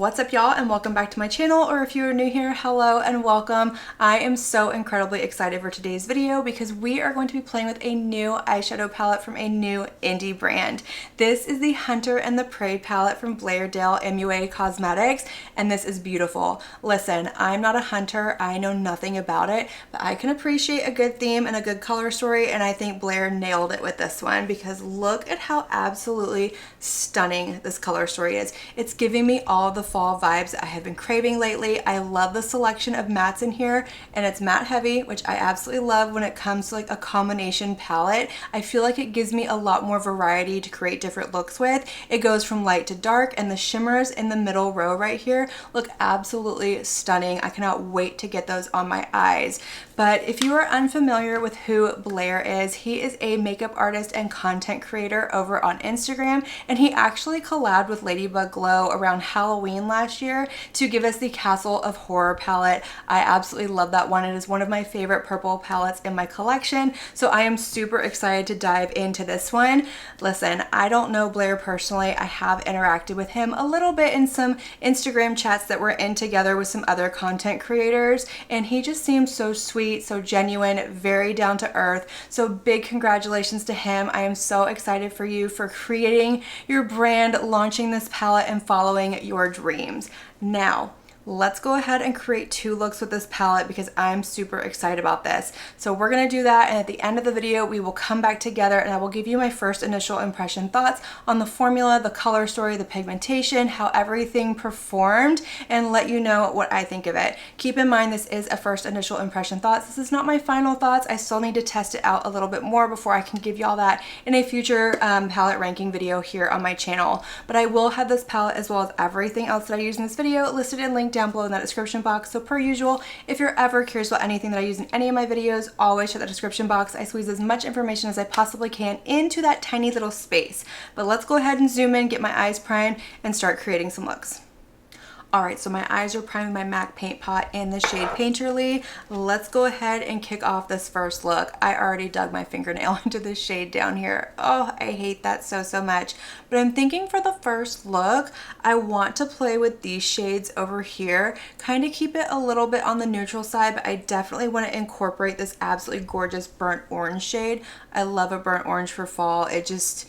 What's up, y'all, and welcome back to my channel, or if you're new here, hello and welcome. I am so incredibly excited for today's video because we are going to be playing with a new eyeshadow palette from a new indie brand. This is the Hunter and the Prey palette from Blairdalemua Cosmetics, and this is beautiful. Listen, I'm not a hunter, I know nothing about it, but I can appreciate a good theme and a good color story, and I think Blair nailed it with this one because look at how absolutely stunning this color story is. It's giving me all the fall vibes I have been craving lately. I love the selection of mattes in here, and it's matte heavy, which I absolutely love when it comes to like a combination palette. I feel like it gives me a lot more variety to create different looks with. It goes from light to dark, and the shimmers in the middle row right here look absolutely stunning. I cannot wait to get those on my eyes. But if you are unfamiliar with who Blair is, he is a makeup artist and content creator over on Instagram, and he actually collabed with Ladybug Glow around Halloween last year to give us the Castle of Horror palette. I absolutely love that one. It is one of my favorite purple palettes in my collection, so I am super excited to dive into this one. Listen, I don't know Blair personally. I have interacted with him a little bit in some Instagram chats that we're in together with some other content creators, and he just seems so sweet, so genuine, very down to earth. So big congratulations to him. I am so excited for you for creating your brand, launching this palette, and following your dreams. Now, let's go ahead and create two looks with this palette because I'm super excited about this. So we're gonna do that, and at the end of the video, we will come back together and I will give you my first initial impression thoughts on the formula, the color story, the pigmentation, how everything performed, and let you know what I think of it. Keep in mind, this is a first initial impression thoughts. This is not my final thoughts. I still need to test it out a little bit more before I can give y'all that in a future palette ranking video here on my channel. But I will have this palette as well as everything else that I use in this video listed and linked down below in that description box. So per usual, if you're ever curious about anything that I use in any of my videos, always check the description box. I squeeze as much information as I possibly can into that tiny little space. But let's go ahead and zoom in, get my eyes primed, and start creating some looks. Alright, so my eyes are primed with my MAC paint pot in the shade Painterly. Let's go ahead and kick off this first look. I already dug my fingernail into this shade down here. Oh, I hate that so much. But I'm thinking for the first look, I want to play with these shades over here. Kind of keep it a little bit on the neutral side, but I definitely want to incorporate this absolutely gorgeous burnt orange shade. I love a burnt orange for fall. It's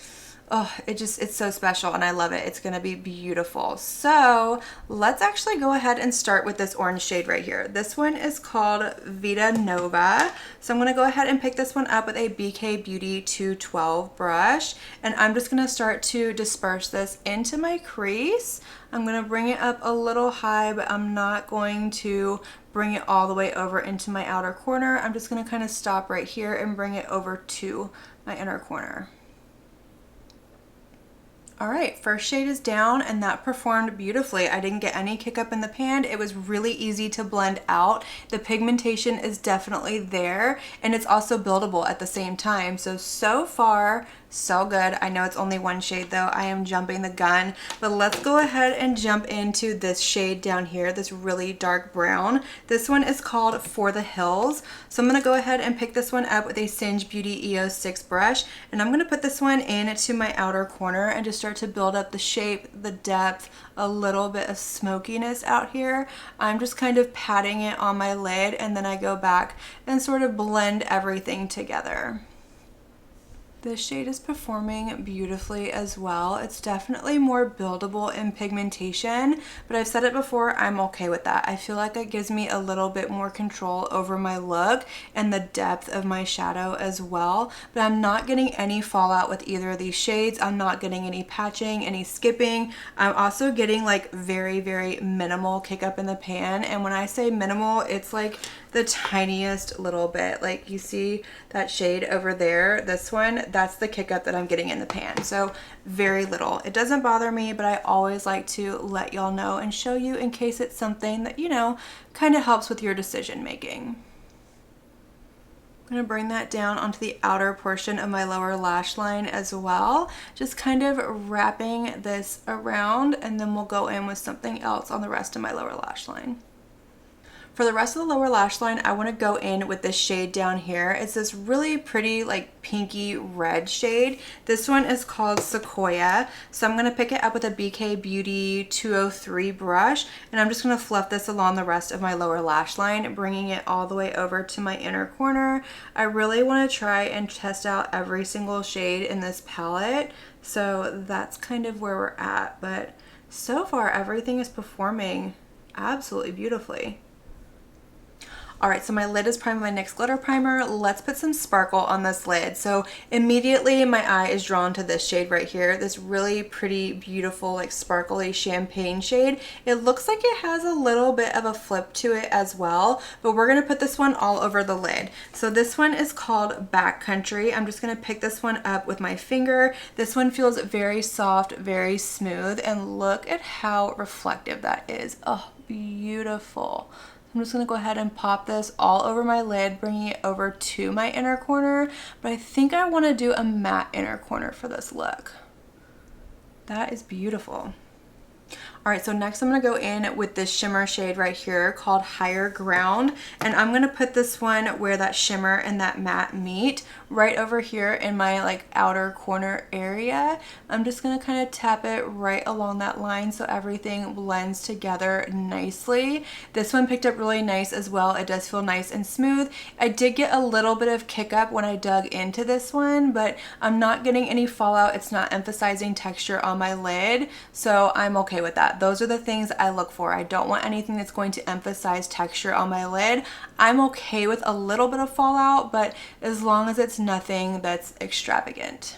so special and I love it. It's gonna be beautiful. So let's actually go ahead and start with this orange shade right here. This one is called Vita Nova. So I'm gonna go ahead and pick this one up with a BK Beauty 212 brush, and I'm just gonna start to disperse this into my crease. I'm gonna bring it up a little high, but I'm not going to bring it all the way over into my outer corner. I'm just gonna kind of stop right here and bring it over to my inner corner. All right, first shade is down, and that performed beautifully. I didn't get any kick up in the pan. It was really easy to blend out. The pigmentation is definitely there, and it's also buildable at the same time. So far, so good. I know it's only one shade though. I am jumping the gun, but let's go ahead and jump into this shade down here, this really dark brown. This one is called For the Hills. So I'm gonna go ahead and pick this one up with a Singe Beauty EOS 6 brush, and I'm gonna put this one into my outer corner and just start to build up the shape, the depth, a little bit of smokiness out here. I'm just kind of patting it on my lid, and then I go back and sort of blend everything together. This shade is performing beautifully as well. It's definitely more buildable in pigmentation, but I've said it before, I'm okay with that. I feel like it gives me a little bit more control over my look and the depth of my shadow as well, but I'm not getting any fallout with either of these shades. I'm not getting any patching, any skipping. I'm also getting like very minimal kick up in the pan, and when I say minimal, it's like the tiniest little bit. Like you see that shade over there, this one, that's the kick up that I'm getting in the pan. So very little. It doesn't bother me, but I always like to let y'all know and show you in case it's something that, you know, kind of helps with your decision making. I'm gonna bring that down onto the outer portion of my lower lash line as well. Just kind of wrapping this around, and then we'll go in with something else on the rest of my lower lash line. For the rest of the lower lash line, I want to go in with this shade down here. It's this really pretty like pinky red shade. This one is called Sequoia. So I'm going to pick it up with a BK Beauty 203 brush, and I'm just going to fluff this along the rest of my lower lash line, bringing it all the way over to my inner corner. I really want to try and test out every single shade in this palette. So that's kind of where we're at, but so far everything is performing absolutely beautifully. All right, so my lid is primed with my NYX glitter primer. Let's put some sparkle on this lid. So immediately my eye is drawn to this shade right here, this really pretty, beautiful, like sparkly champagne shade. It looks like it has a little bit of a flip to it as well, but we're gonna put this one all over the lid. So this one is called Backcountry. I'm just gonna pick this one up with my finger. This one feels very soft, very smooth, and look at how reflective that is. Oh, beautiful. I'm just gonna go ahead and pop this all over my lid, bringing it over to my inner corner, but I think I wanna do a matte inner corner for this look. That is beautiful. All right, so next I'm gonna go in with this shimmer shade right here called Higher Ground, and I'm gonna put this one where that shimmer and that matte meet, right over here in my like outer corner area. I'm just gonna kind of tap it right along that line so everything blends together nicely. This one picked up really nice as well. It does feel nice and smooth. I did get a little bit of kick up when I dug into this one, but I'm not getting any fallout. It's not emphasizing texture on my lid, so I'm okay with that. Those are the things I look for. I don't want anything that's going to emphasize texture on my lid. I'm okay with a little bit of fallout, but as long as it's nothing that's extravagant.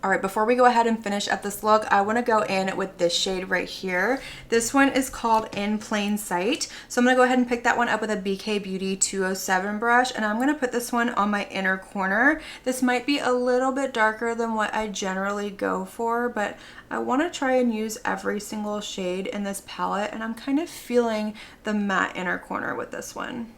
All right, before we go ahead and finish up this look, I want to go in with this shade right here. This one is called In Plain Sight. So I'm going to go ahead and pick that one up with a BK Beauty 207 brush, and I'm going to put this one on my inner corner. This might be a little bit darker than what I generally go for, but I want to try and use every single shade in this palette, and I'm kind of feeling the matte inner corner with this one.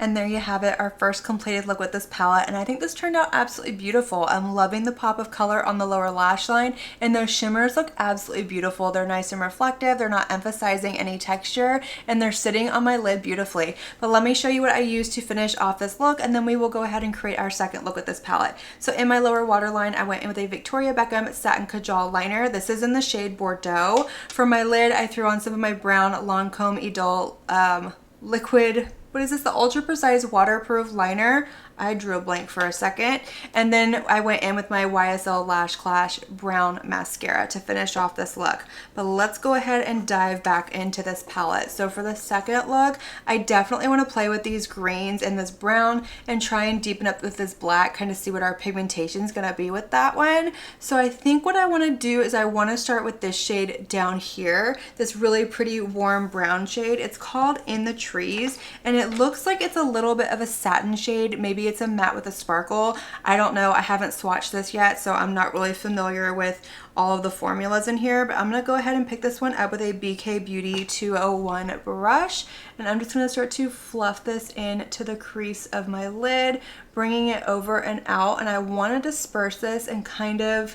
And there you have it, our first completed look with this palette, and I think this turned out absolutely beautiful. I'm loving the pop of color on the lower lash line, and those shimmers look absolutely beautiful. They're nice and reflective, they're not emphasizing any texture, and they're sitting on my lid beautifully. But let me show you what I used to finish off this look, and then we will go ahead and create our second look with this palette. So in my lower waterline, I went in with a Victoria Beckham Satin Kajal liner. This is in the shade Bordeaux. For my lid, I threw on some of my brown Lancome Idole liquid, what is this, the Ultra Precise Waterproof Liner. I drew a blank for a second. And then I went in with my YSL Lash Clash brown mascara to finish off this look. But let's go ahead and dive back into this palette. So for the second look, I definitely want to play with these greens and this brown and try and deepen up with this black, kind of see what our pigmentation is going to be with that one. So I think what I want to do is I want to start with this shade down here, this really pretty warm brown shade. It's called In the Trees, and it looks like it's a little bit of a satin shade. Maybe it's a matte with a sparkle. I don't know. I haven't swatched this yet, so I'm not really familiar with all of the formulas in here, but I'm going to go ahead and pick this one up with a BK Beauty 201 brush, and I'm just going to start to fluff this into the crease of my lid, bringing it over and out, and I want to disperse this and kind of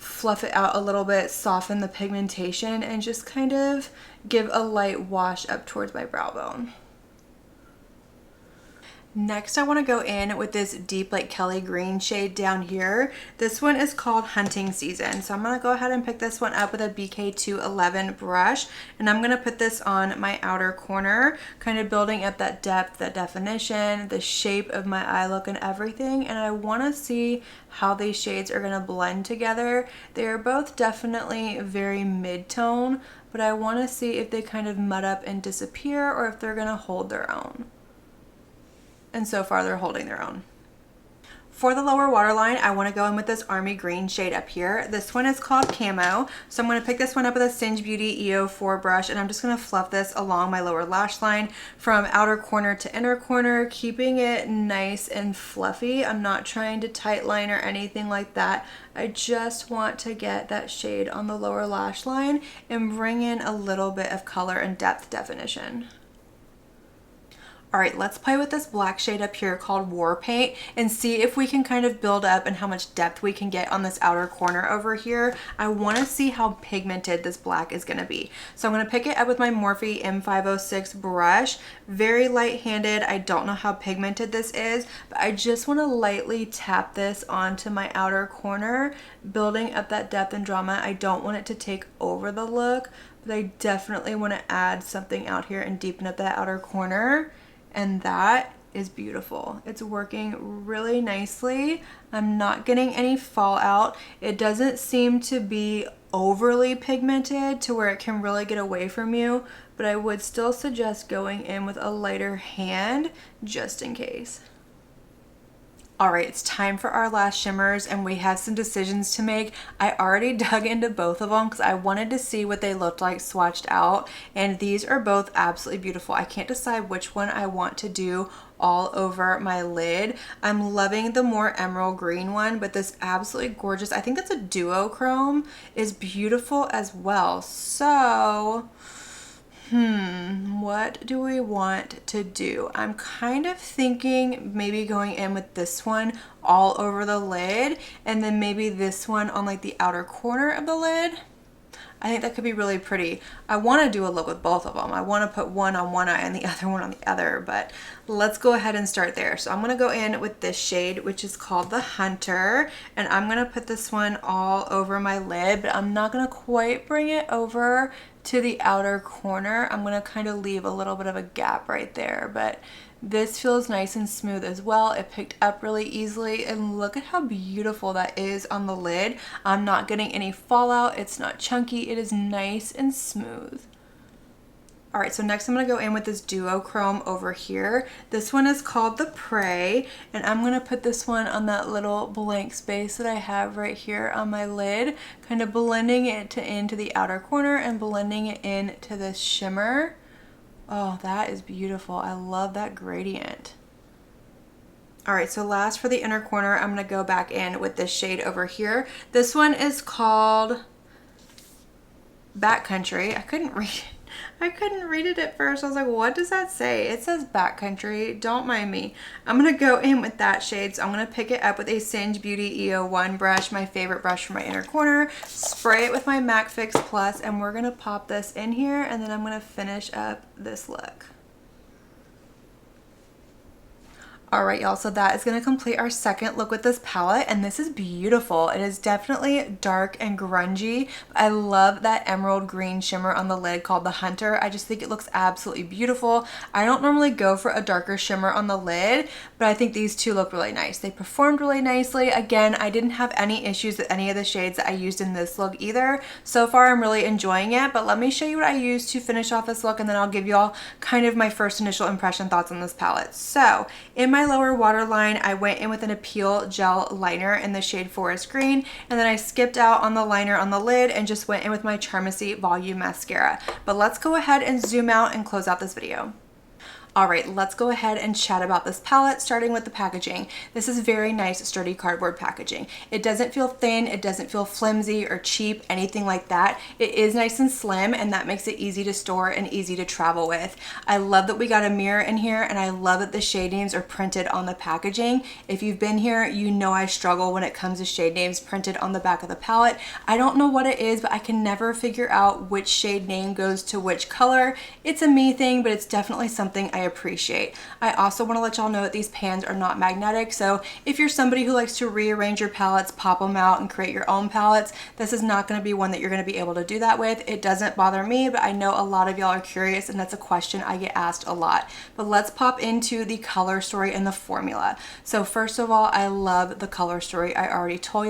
fluff it out a little bit, soften the pigmentation, and just kind of give a light wash up towards my brow bone. Next, I want to go in with this deep like Kelly green shade down here. This one is called Hunting Season. So I'm going to go ahead and pick this one up with a BK 211 brush, and I'm going to put this on my outer corner, kind of building up that depth, that definition, the shape of my eye look and everything. And I want to see how these shades are going to blend together. They are both definitely very mid-tone, but I want to see if they kind of mud up and disappear or if they're going to hold their own. And so far they're holding their own. For the lower waterline, I want to go in with this army green shade up here. This one is called Camo. So I'm going to pick this one up with a Singe Beauty EO4 brush, and I'm just going to fluff this along my lower lash line from outer corner to inner corner, keeping it nice and fluffy. I'm not trying to tight line or anything like that. I just want to get that shade on the lower lash line and bring in a little bit of color and depth definition. All right, let's play with this black shade up here called War Paint and see if we can kind of build up and how much depth we can get on this outer corner over here. I want to see how pigmented this black is going to be. So I'm going to pick it up with my Morphe M506 brush. Very light-handed. I don't know how pigmented this is, but I just want to lightly tap this onto my outer corner, building up that depth and drama. I don't want it to take over the look, but I definitely want to add something out here and deepen up that outer corner. And that is beautiful. It's working really nicely. I'm not getting any fallout. It doesn't seem to be overly pigmented to where it can really get away from you, but I would still suggest going in with a lighter hand just in case. All right, it's time for our last shimmers and we have some decisions to make. I already dug into both of them because I wanted to see what they looked like swatched out, and these are both absolutely beautiful. I can't decide which one I want to do all over my lid. I'm loving the more emerald green one, but this absolutely gorgeous, I think that's a duochrome, is beautiful as well. So what do we want to do? I'm kind of thinking maybe going in with this one all over the lid and then maybe this one on like the outer corner of the lid. I think that could be really pretty. I want to do a look with both of them. I want to put one on one eye and the other one on the other, but let's go ahead and start there. So I'm going to go in with this shade, which is called the Hunter, and I'm going to put this one all over my lid, but I'm not going to quite bring it over to the outer corner. I'm going to kind of leave a little bit of a gap right there, but this feels nice and smooth as well. It picked up really easily, and look at how beautiful that is on the lid. I'm not getting any fallout. It's not chunky. It is nice and smooth. All right, so next I'm going to go in with this duochrome over here. This one is called the Prey, and I'm going to put this one on that little blank space that I have right here on my lid, kind of blending it into the outer corner and blending it into this shimmer. Oh, that is beautiful. I love that gradient. All right, so last for the inner corner, I'm going to go back in with this shade over here. This one is called Backcountry. I couldn't read it at first. I was like, what does that say? It says Backcountry. Don't mind me. I'm going to go in with that shade. So I'm going to pick it up with a Singe Beauty EO1 brush, my favorite brush for my inner corner. Spray it with my MAC Fix Plus, and we're going to pop this in here, and then I'm going to finish up this look. All right, y'all, so that is going to complete our second look with this palette, and this is beautiful. It is definitely dark and grungy. I love that emerald green shimmer on the lid called the Hunter. I just think it looks absolutely beautiful. I don't normally go for a darker shimmer on the lid, but I think these two look really nice. They performed really nicely. Again, I didn't have any issues with any of the shades that I used in this look either. So far, I'm really enjoying it, but let me show you what I used to finish off this look, and then I'll give y'all kind of my first initial impression thoughts on this palette. So in my lower waterline, I went in with an Appeal Gel Liner in the shade Forest Green, and then I skipped out on the liner on the lid and just went in with my Charmacy Volume Mascara. But let's go ahead and zoom out and close out this video. All right, let's go ahead and chat about this palette, starting with the packaging. This is very nice, sturdy cardboard packaging. It doesn't feel thin, it doesn't feel flimsy or cheap, anything like that. It is nice and slim, and that makes it easy to store and easy to travel with. I love that we got a mirror in here, and I love that the shade names are printed on the packaging. If you've been here, you know I struggle when it comes to shade names printed on the back of the palette. I don't know what it is, but I can never figure out which shade name goes to which color. It's a me thing, but it's definitely something I appreciate. I also want to let y'all know that these pans are not magnetic, so if you're somebody who likes to rearrange your palettes, pop them out, and create your own palettes, this is not going to be one that you're going to be able to do that with. It doesn't bother me, but I know a lot of y'all are curious, and that's a question I get asked a lot. But let's pop into the color story and the formula. So first of all, I love the color story. I already told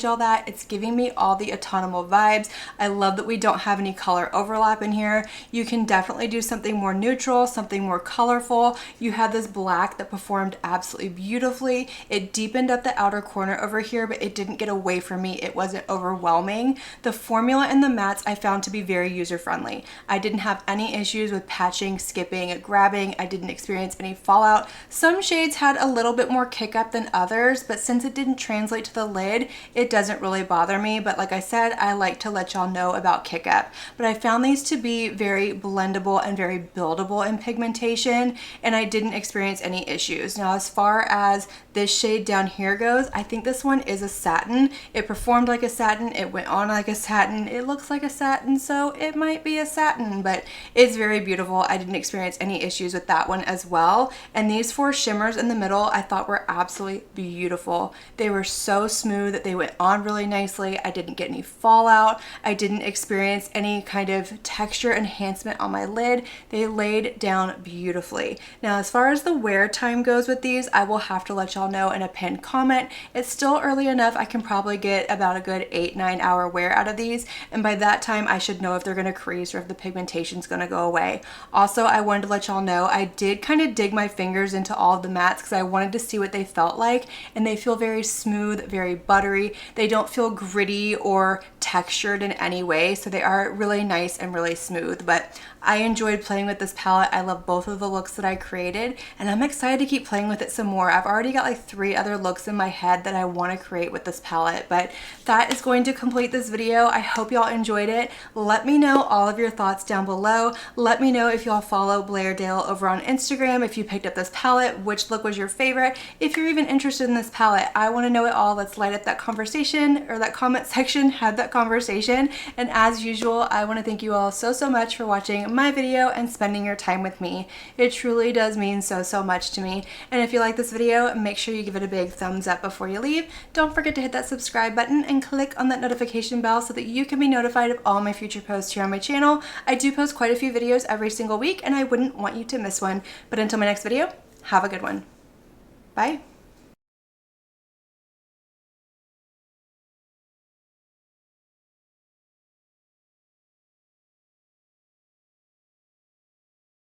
y'all that. It's giving me all the autumnal vibes. I love that we don't have any color overlap in here. You can definitely do something more neutral, something more colorful. You had this black that performed absolutely beautifully. It deepened up the outer corner over here, but it didn't get away from me. It wasn't overwhelming. The formula and the mattes I found to be very user-friendly. I didn't have any issues with patching, skipping, grabbing. I didn't experience any fallout. Some shades had a little bit more kick up than others, but since it didn't translate to the lid, it doesn't really bother me. But like I said, I like to let y'all know about kick up. But I found these to be very blendable and very buildable in pigmentation. pigmentation, and I didn't experience any issues. Now, as far as this shade down here goes, I think this one is a satin. It performed like a satin, it went on like a satin, it looks like a satin, so it might be a satin, but it's very beautiful. I didn't experience any issues with that one as well. And these 4 shimmers in the middle I thought were absolutely beautiful. They were so smooth, they went on really nicely. I didn't get any fallout. I didn't experience any kind of texture enhancement on my lid. They laid down beautifully. Now, as far as the wear time goes with these, I will have to let y'all know in a pinned comment. It's still early enough. I can probably get about a good 8-9 hour wear out of these, and by that time I should know if they're going to crease or if the pigmentation is going to go away. Also, I wanted to let y'all know I did kind of dig my fingers into all of the mattes because I wanted to see what they felt like, and they feel very smooth, very buttery. They don't feel gritty or textured in any way, so they are really nice and really smooth. But I enjoyed playing with this palette. I love both of the looks that I created, and I'm excited to keep playing with it some more. I've already got like 3 other looks in my head that I want to create with this palette, but that is going to complete this video. I hope y'all enjoyed it. Let me know all of your thoughts down below. Let me know if y'all follow Blairdale over on Instagram, if you picked up this palette, which look was your favorite. If you're even interested in this palette, I want to know it all. Let's light up that conversation, or that comment section, have that conversation. And as usual, I want to thank you all so much for watching my video and spending your time with me. It truly does mean so much to me. And if you like this video, make sure you give it a big thumbs up before you leave. Don't forget to hit that subscribe button and click on that notification bell so that you can be notified of all my future posts here on my channel. I do post quite a few videos every single week, and I wouldn't want you to miss one. But until my next video, have a good one. Bye.